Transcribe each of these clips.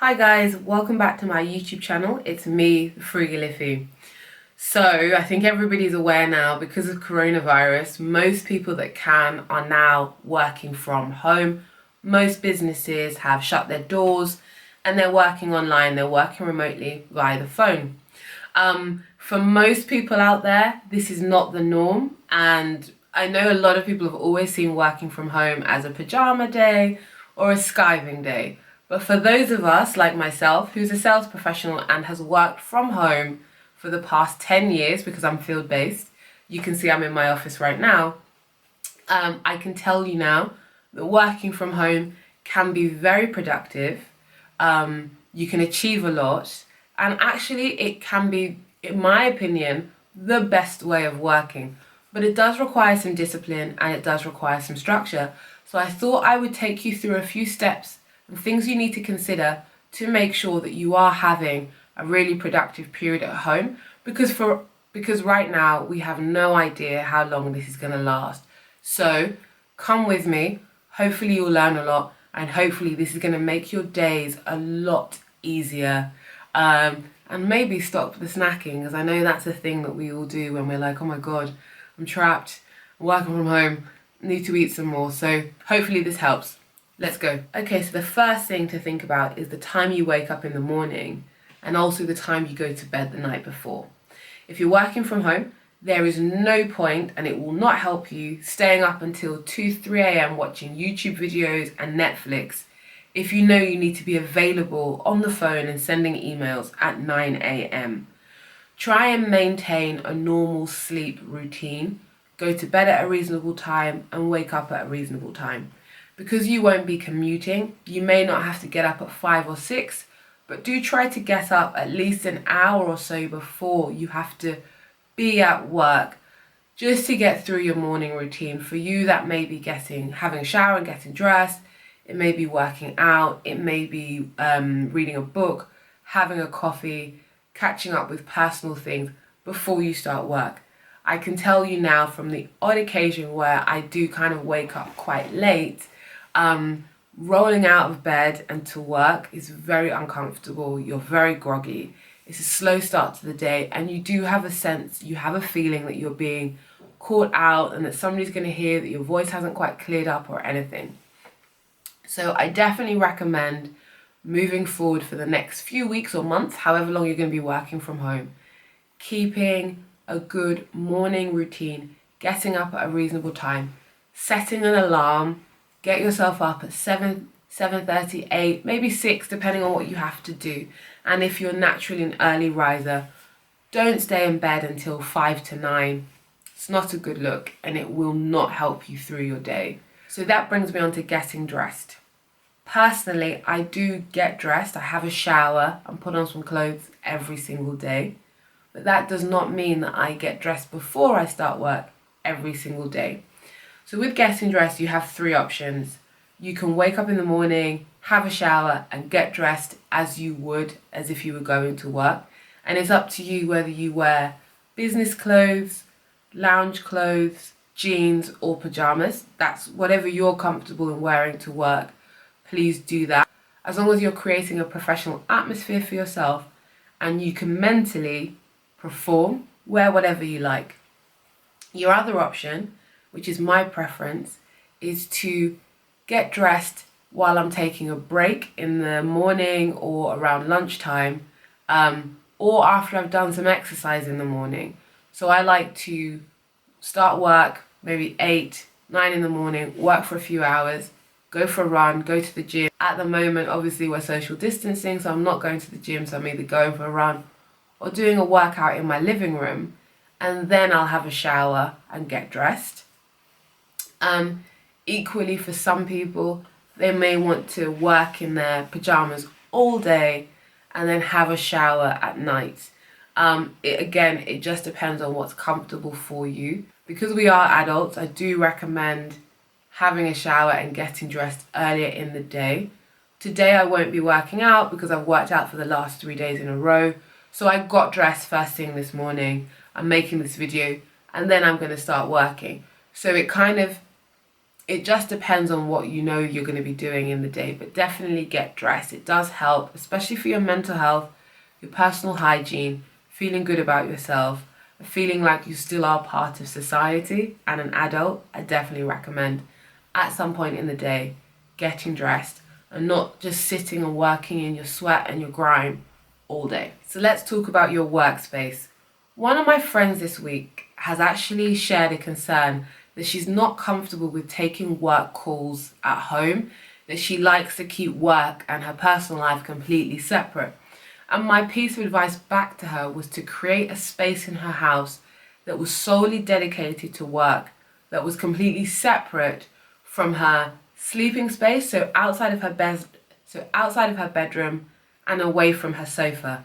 Hi guys, welcome back to my YouTube channel. It's me, Frugaliffy. So I think everybody's aware now, because of coronavirus, most people that can are now working from home. Most businesses have shut their doors and they're working online, they're working remotely via the phone. For most people out there, this is not the norm, and I know a lot of people have always seen working from home as a pajama day or a skiving day. But for those of us, like myself, who's a sales professional and has worked from home for the past 10 years because I'm field based, you can see I'm in my office right now, I can tell you now that working from home can be very productive. You can achieve a lot, and actually it can be, in my opinion, the best way of working. But it does require some discipline and it does require some structure. So I thought I would take you through a few steps and things you need to consider to make sure that you are having a really productive period at home, because right now we have no idea how long this is going to last. So come with me, hopefully you'll learn a lot, and hopefully this is going to make your days a lot easier, and maybe stop the snacking, because I know that's a thing that we all do when we're like, oh my god, I'm trapped, I'm working from home, need to eat some more. So hopefully this helps. Let's go. Okay, so the first thing to think about is the time you wake up in the morning and also the time you go to bed the night before. If you're working from home, there is no point, and it will not help you, staying up until 2, 3 a.m. watching YouTube videos and Netflix if you know you need to be available on the phone and sending emails at 9 a.m. Try and maintain a normal sleep routine. Go to bed at a reasonable time and wake up at a reasonable time. Because you won't be commuting, you may not have to get up at 5 or 6, but do try to get up at least an hour or so before you have to be at work, just to get through your morning routine. For you, that may be having a shower and getting dressed, it may be working out, it may be reading a book, having a coffee, catching up with personal things before you start work. I can tell you now, from the odd occasion where I do kind of wake up quite late, rolling out of bed and to work is very uncomfortable. You're very groggy. It's a slow start to the day, and you do have a feeling that you're being caught out and that somebody's going to hear that your voice hasn't quite cleared up or anything. So I definitely recommend, moving forward for the next few weeks or months, however long you're going to be working from home, keeping a good morning routine, getting up at a reasonable time, setting an alarm. Get yourself up at 7, 7:30, 8, maybe 6, depending on what you have to do. And if you're naturally an early riser, don't stay in bed until 5 to 9. It's not a good look, and it will not help you through your day. So that brings me on to getting dressed. Personally, I do get dressed. I have a shower and put on some clothes every single day. But that does not mean that I get dressed before I start work every single day. So with getting dressed, you have 3 options. You can wake up in the morning, have a shower, and get dressed as if you were going to work. And it's up to you whether you wear business clothes, lounge clothes, jeans, or pajamas. That's whatever you're comfortable in wearing to work. Please do that. As long as you're creating a professional atmosphere for yourself and you can mentally perform, wear whatever you like. Your other option, which is my preference, is to get dressed while I'm taking a break in the morning or around lunchtime, or after I've done some exercise in the morning. So I like to start work maybe 8, 9 in the morning, work for a few hours, go for a run, go to the gym. At the moment, obviously, we're social distancing, so I'm not going to the gym, so I'm either going for a run or doing a workout in my living room, and then I'll have a shower and get dressed. Equally, for some people, they may want to work in their pajamas all day and then have a shower at night. It just depends on what's comfortable for you. Because we are adults, I do recommend having a shower and getting dressed earlier in the day. Today I won't be working out because I've worked out for the last 3 days in a row. So I got dressed first thing this morning. I'm making this video and then I'm going to start working. So it kind of It just depends on what you know you're going to be doing in the day, but definitely get dressed. It does help, especially for your mental health, your personal hygiene, feeling good about yourself, feeling like you still are part of society and an adult. I definitely recommend at some point in the day getting dressed and not just sitting and working in your sweat and your grime all day. So let's talk about your workspace. One of my friends this week has actually shared a concern that she's not comfortable with taking work calls at home, that she likes to keep work and her personal life completely separate. And my piece of advice back to her was to create a space in her house that was solely dedicated to work, that was completely separate from her sleeping space, so outside of her bedroom and away from her sofa,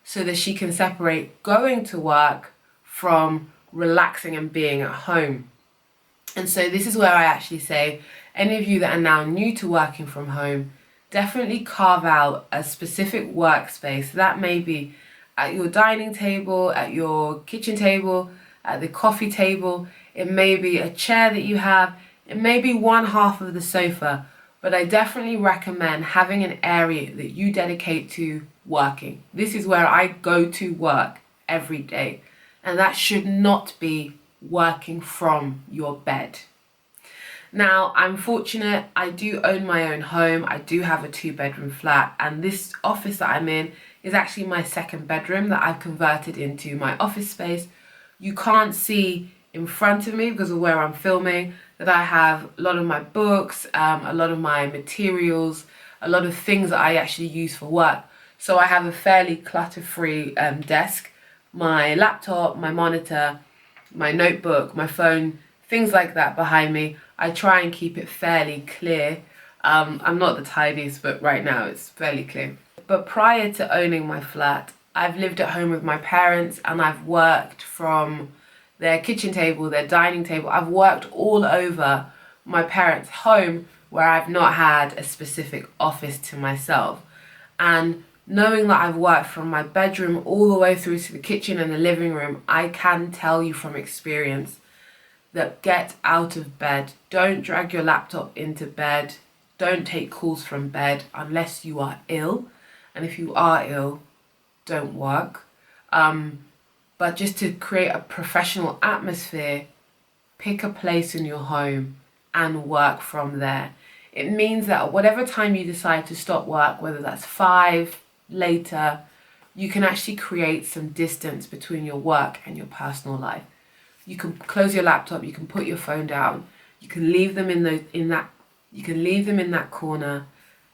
so that she can separate going to work from relaxing and being at home. And so this is where I actually say, any of you that are now new to working from home, definitely carve out a specific workspace. That may be at your dining table, at your kitchen table, at the coffee table. It may be a chair that you have. It may be one half of the sofa. But I definitely recommend having an area that you dedicate to working. This is where I go to work every day. And that should not be working from your bed. Now, I'm fortunate, I do own my own home. I do have a 2-bedroom flat, and this office that I'm in is actually my 2nd bedroom that I've converted into my office space. You can't see in front of me because of where I'm filming that I have a lot of my books, a lot of my materials, a lot of things that I actually use for work. So I have a fairly clutter-free desk, my laptop, my monitor, my notebook, my phone, things like that behind me. I try and keep it fairly clear. I'm not the tidiest, but right now it's fairly clear. But prior to owning my flat, I've lived at home with my parents and I've worked from their kitchen table, their dining table. I've worked all over my parents' home where I've not had a specific office to myself. And knowing that I've worked from my bedroom all the way through to the kitchen and the living room, I can tell you from experience that get out of bed. Don't drag your laptop into bed. Don't take calls from bed unless you are ill. And if you are ill, don't work. But just to create a professional atmosphere, pick a place in your home and work from there. It means that at whatever time you decide to stop work, whether that's 5, later, you can actually create some distance between your work and your personal life. You can close your laptop, you can put your phone down, you can leave them in that corner,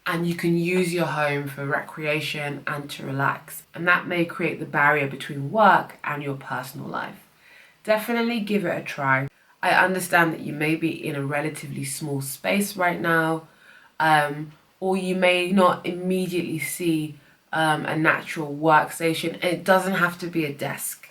and you can use your home for recreation and to relax. And that may create the barrier between work and your personal life. Definitely give it a try. I understand that you may be in a relatively small space right now, or you may not immediately see a natural workstation. It doesn't have to be a desk.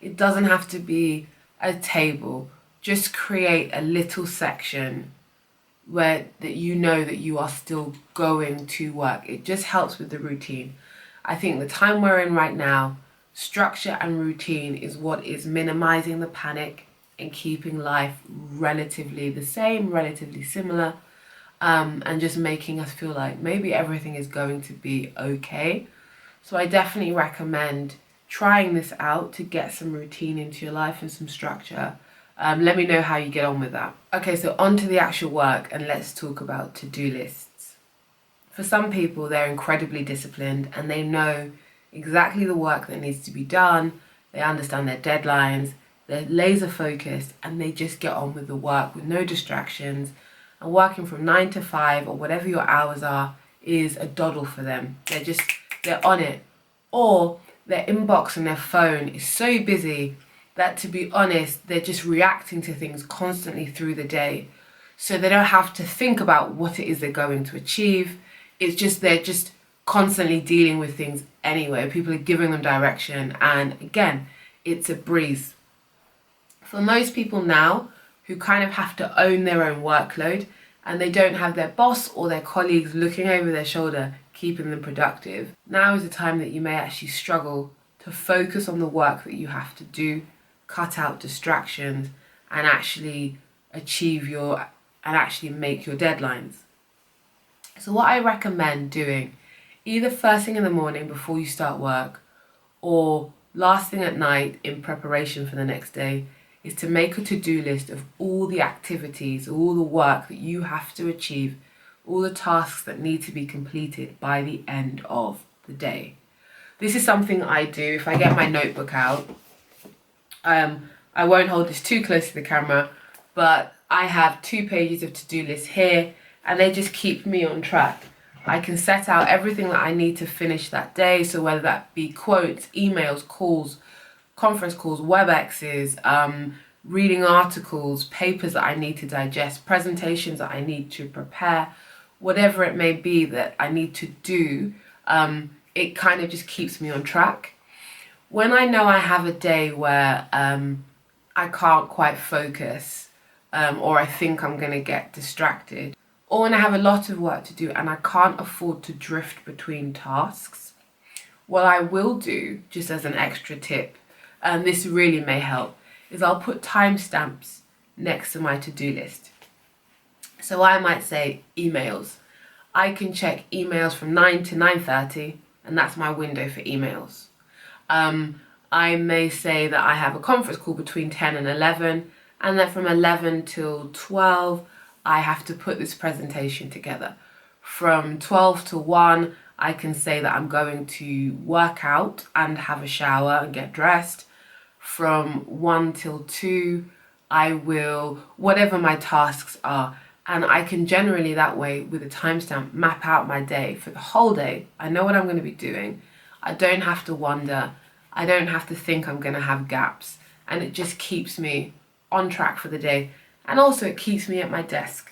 It doesn't have to be a table. Just create a little section where that you know that you are still going to work. It just helps with the routine. I think the time we're in right now, structure and routine is what is minimizing the panic and keeping life relatively the same, relatively similar, and just making us feel like maybe everything is going to be okay. So I definitely recommend trying this out to get some routine into your life and some structure. Let me know how you get on with that. Okay, so on to the actual work, and let's talk about to-do lists. For some people, they're incredibly disciplined and they know exactly the work that needs to be done. They understand their deadlines, they're laser focused, and they just get on with the work with no distractions. And working from 9 to 5 or whatever your hours are is a doddle for them. They're on it. Or their inbox and their phone is so busy that, to be honest, they're just reacting to things constantly through the day. So they don't have to think about what it is they're going to achieve. It's just they're just constantly dealing with things anyway. People are giving them direction, and again, it's a breeze. For most people now who kind of have to own their own workload and they don't have their boss or their colleagues looking over their shoulder keeping them productive, now is the time that you may actually struggle to focus on the work that you have to do, cut out distractions, and actually achieve your and actually make your deadlines. So what I recommend doing, either first thing in the morning before you start work or last thing at night in preparation for the next day, is to make a to-do list of all the activities, all the work that you have to achieve, all the tasks that need to be completed by the end of the day. This is something I do. If I get my notebook out, I won't hold this too close to the camera, but I have 2 pages of to-do lists here, and they just keep me on track. I can set out everything that I need to finish that day, so whether that be quotes, emails, calls, conference calls, WebExes, reading articles, papers that I need to digest, presentations that I need to prepare, whatever it may be that I need to do, it kind of just keeps me on track. When I know I have a day where I can't quite focus, or I think I'm going to get distracted, or when I have a lot of work to do and I can't afford to drift between tasks, what I will do, just as an extra tip, and this really may help, is I'll put timestamps next to my to-do list. So I might say emails. I can check emails from 9 to 9:30, and that's my window for emails. I may say that I have a conference call between 10 and 11, and then from 11 till 12, I have to put this presentation together. From 12 to 1, I can say that I'm going to work out and have a shower and get dressed. From 1 till 2, I will, whatever my tasks are, and I can generally that way, with a timestamp, map out my day for the whole day. I know what I'm going to be doing. I don't have to wonder. I don't have to think I'm going to have gaps. And it just keeps me on track for the day. And also it keeps me at my desk.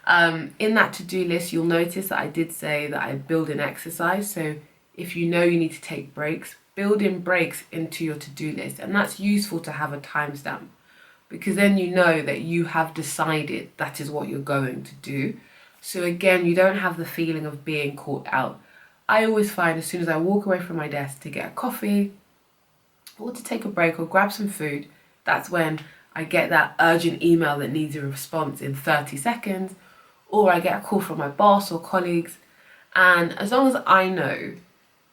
In that to-do list, you'll notice that I did say that I build in exercise. So if you know you need to take breaks, build in breaks into your to-do list. And that's useful to have a timestamp, because then you know that you have decided that is what you're going to do. So again, you don't have the feeling of being caught out. I always find as soon as I walk away from my desk to get a coffee or to take a break or grab some food, that's when I get that urgent email that needs a response in 30 seconds, or I get a call from my boss or colleagues. And as long as I know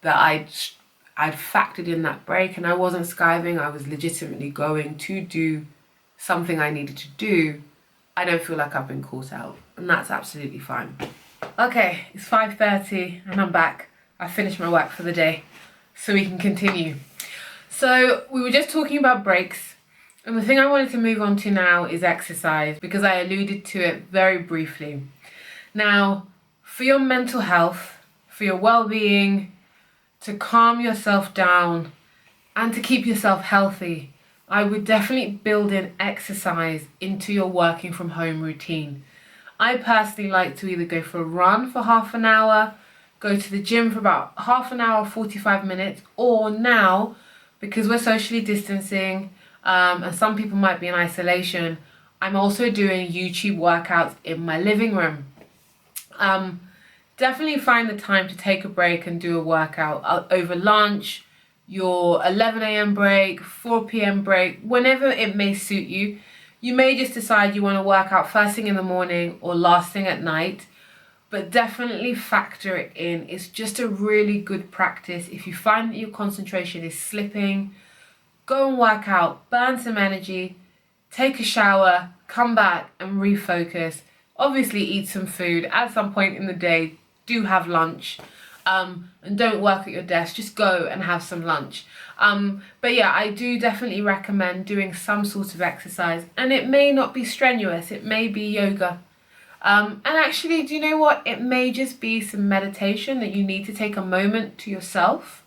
that I'd factored in that break and I wasn't skiving, I was legitimately going to do something I needed to do, I don't feel like I've been caught out, and that's absolutely fine. Okay, it's 5:30 and I'm back. I finished my work for the day, so we can continue. So we were just talking about breaks, and the thing I wanted to move on to now is exercise, because I alluded to it very briefly. Now, for your mental health, for your well-being, to calm yourself down and to keep yourself healthy, I would definitely build in exercise into your working from home routine. I personally like to either go for a run for half an hour, go to the gym for about half an hour, 45 minutes, or now, because we're socially distancing, and some people might be in isolation, I'm also doing YouTube workouts in my living room. Definitely find the time to take a break and do a workout over lunch, your 11 a.m. break, 4 p.m. break, whenever it may suit you. You may just decide you want to work out first thing in the morning or last thing at night, but definitely factor it in. It's just a really good practice. If you find that your concentration is slipping, go and work out, burn some energy, take a shower, come back and refocus. Obviously eat some food at some point in the day. Do have lunch, and don't work at your desk, just go and have some lunch. But yeah, I do definitely recommend doing some sort of exercise, and it may not be strenuous, it may be yoga. And actually, do you know what? It may just be some meditation, that you need to take a moment to yourself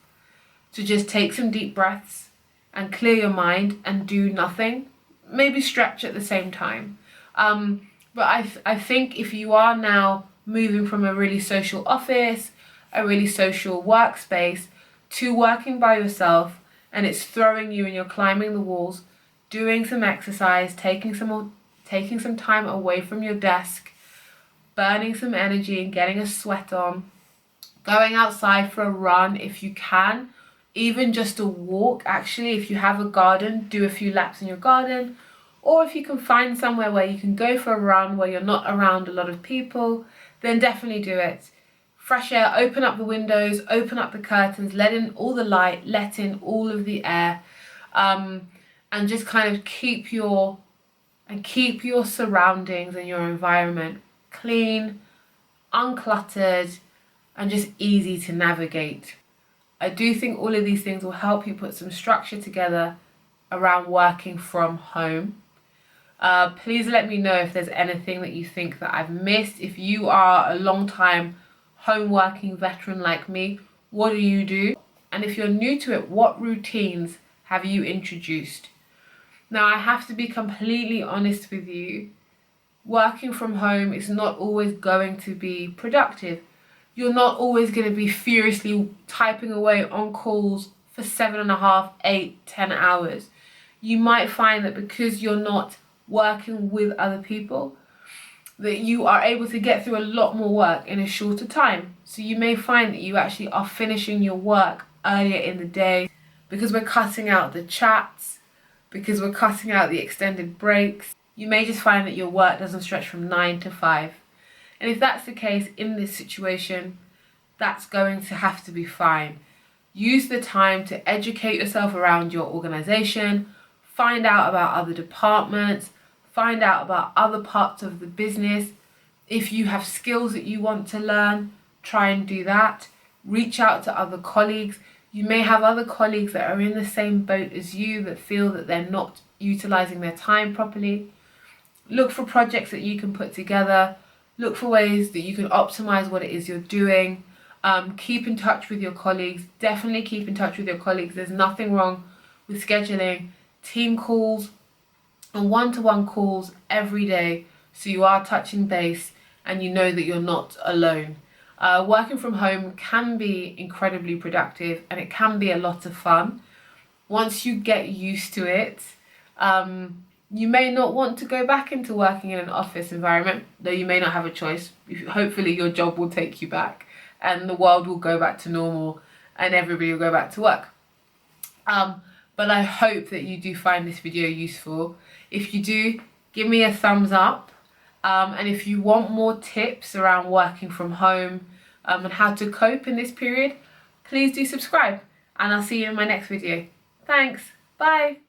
to just take some deep breaths and clear your mind and do nothing. Maybe stretch at the same time. But I think if you are now moving from a really social office, a really social workspace, to working by yourself, and it's throwing you and you're climbing the walls, doing some exercise, taking some time away from your desk, burning some energy and getting a sweat on, going outside for a run if you can, even just a walk. Actually, if you have a garden, do a few laps in your garden, Or if you can find somewhere where you can go for a run where you're not around a lot of people, then definitely do it. Fresh air, open up the windows, open up the curtains, let in all the light, let in all of the air, and just kind of keep your surroundings and your environment clean, uncluttered, and just easy to navigate. I do think all of these things will help you put some structure together around working from home. Please let me know if there's anything that you think that I've missed. If you are a long time home working veteran like me, what do you do? And if you're new to it, what routines have you introduced? Now, I have to be completely honest with you. Working from home is not always going to be productive. You're not always going to be furiously typing away on calls for 7.5, 8, 10 hours. You might find that because you're not working with other people, that you are able to get through a lot more work in a shorter time. So you may find that you actually are finishing your work earlier in the day because we're cutting out the chats, because we're cutting out the extended breaks. You may just find that your work doesn't stretch from 9 to 5. And if that's the case in this situation, that's going to have to be fine. Use the time to educate yourself around your organization, find out about other departments, find out about other parts of the business. If you have skills that you want to learn, try and do that. Reach out to other colleagues. You may have other colleagues that are in the same boat as you that feel that they're not utilizing their time properly. Look for projects that you can put together. Look for ways that you can optimize what it is you're doing. Keep in touch with your colleagues. Definitely keep in touch with your colleagues. There's nothing wrong with scheduling team calls and one-to-one calls every day so you are touching base and you know that you're not alone. Working from home can be incredibly productive and it can be a lot of fun. Once you get used to it, you may not want to go back into working in an office environment, though you may not have a choice. Hopefully your job will take you back and the world will go back to normal and everybody will go back to work. But I hope that you do find this video useful. If you do, give me a thumbs up. And if you want more tips around working from home and how to cope in this period, please do subscribe. And I'll see you in my next video. Thanks. Bye.